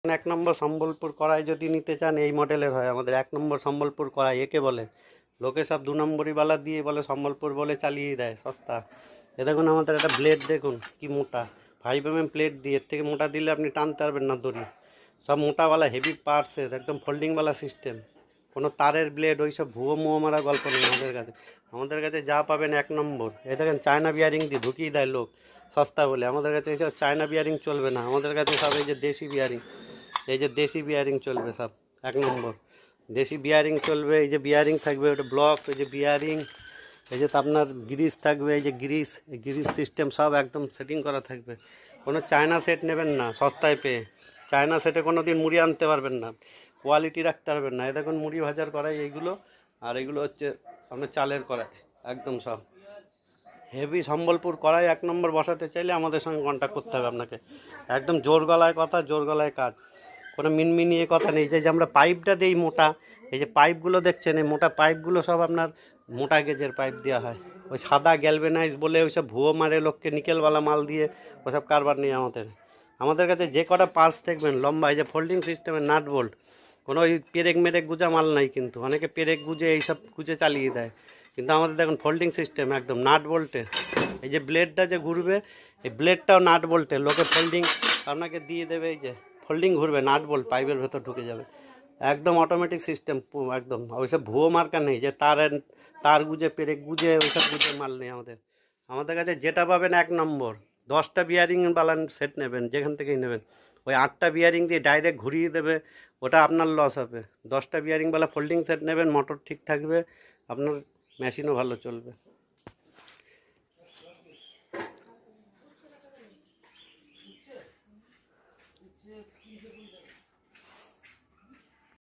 এক নম্বর সম্বলপুর কড়াই যদি নিতে চান এই মডেলের হয় আমাদের। এক নম্বর সম্বলপুর কড়াই একে বলে। লোকে সব দু নম্বরই বালা দিয়ে বলে সম্বলপুর বলে চালিয়ে দেয় সস্তা। এ দেখুন আমাদের একটা ব্লেড দেখুন কি মোটা, 5 mm প্লেট দিয়ে, এর থেকে মোটা দিলে আপনি টানতে পারবেন না দড়ি। সব মোটাওয়ালা হেভি পার্টসের একদম ফোল্ডিংওয়ালা সিস্টেম, কোনো তারের ব্লেড ওই সব ভুয়ো মুয়ো মারা গল্প নেই আমাদের কাছে। আমাদের কাছে যা পাবেন এক নম্বর। এই দেখেন চায়না বিয়ারিং দিয়ে ঢুকিয়ে দেয় লোক সস্তা বলে। আমাদের কাছে এইসব চায়না বিয়ারিং চলবে না, আমাদের কাছে সব এই যে দেশি বিয়ারিং, এই যে দেশি বিয়ারিং চলবে সব এক নম্বর। দেশি বিয়ারিং চলবে, এই যে বিয়ারিং থাকবে ওটা ব্লক, এই যে বিয়ারিং, এই যে আপনার গ্রিস থাকবে, এই যে গ্রিস, এই গ্রিস সিস্টেম সব একদম সেটিং করা থাকবে। কোনো চায়না সেট নেবেন না সস্তায় পেয়ে। চায়না সেটে কোনো দিন মুড়ি আনতে পারবেন না, কোয়ালিটি রাখতে পারবেন না। এই দেখুন মুড়ি ভাজার কড়াই এইগুলো, আর এগুলো হচ্ছে আপনার চালের কড়াই একদম সব হেভি সম্বলপুর কড়াই এক নম্বর বসাতে চাইলে আমাদের সঙ্গে কন্ট্যাক্ট করতে হবে আপনাকে। একদম জোর গলায় কথা, জোর গলায় কাজ, কোনো মিনমিনিয়ে কথা নেই। যে আমরা পাইপটা দিই মোটা, এই যে পাইপগুলো দেখছেন এই মোটা পাইপগুলো সব আপনার মোটা গেজের পাইপ দেওয়া হয়। ওই সাদা গ্যালভেনাইজ বলে ওইসব ভুয়ো মারে লোককে নিকেলওয়ালা মাল দিয়ে ওসব কারবার নেই আমাদের। আমাদের কাছে যে কটা পার্টস দেখবেন লম্বা, এই যে ফোল্ডিং সিস্টেমের নাট বোল্ট, কোনো ওই পেরেক মেরেক গুজা মাল নাই কিন্তু। অনেকে পেরেক গুজে এইসব গুজে চালিয়ে দেয়, কিন্তু আমাদের দেখুন ফোল্ডিং সিস্টেম একদম নাট বোল্টে। এই যে ব্লেডটা যে ঘুরবে, এই ব্লেডটাও নাট বোল্টে। লোকে ফোল্ডিং আপনাকে দিয়ে দেবে, এই যে ফোল্ডিং ঘুরবে, নাট বোল্ট পাইপের ভেতর ঢুকে যাবে, একদম অটোমেটিক সিস্টেম একদম। ওইসব ভুয়ো মার্কা নেই যে তার গুজে পেরেক গুজে ওইসব গুজে মাল নেই আমাদের। আমাদের কাছে যেটা পাবেন এক নম্বর। 10টা বিয়ারিং বালান সেট নেবেন যেখান থেকেই নেবেন, ওই 8টা বিয়ারিং দিয়ে ডাইরেক্ট ঘুরিয়ে দেবে, ওটা আপনার লস হবে। 10টা বিয়ারিংওয়ালা ফোল্ডিং সেট নেবেন, মোটর ঠিক থাকবে, আপনার মেশিনও ভালো চলবে।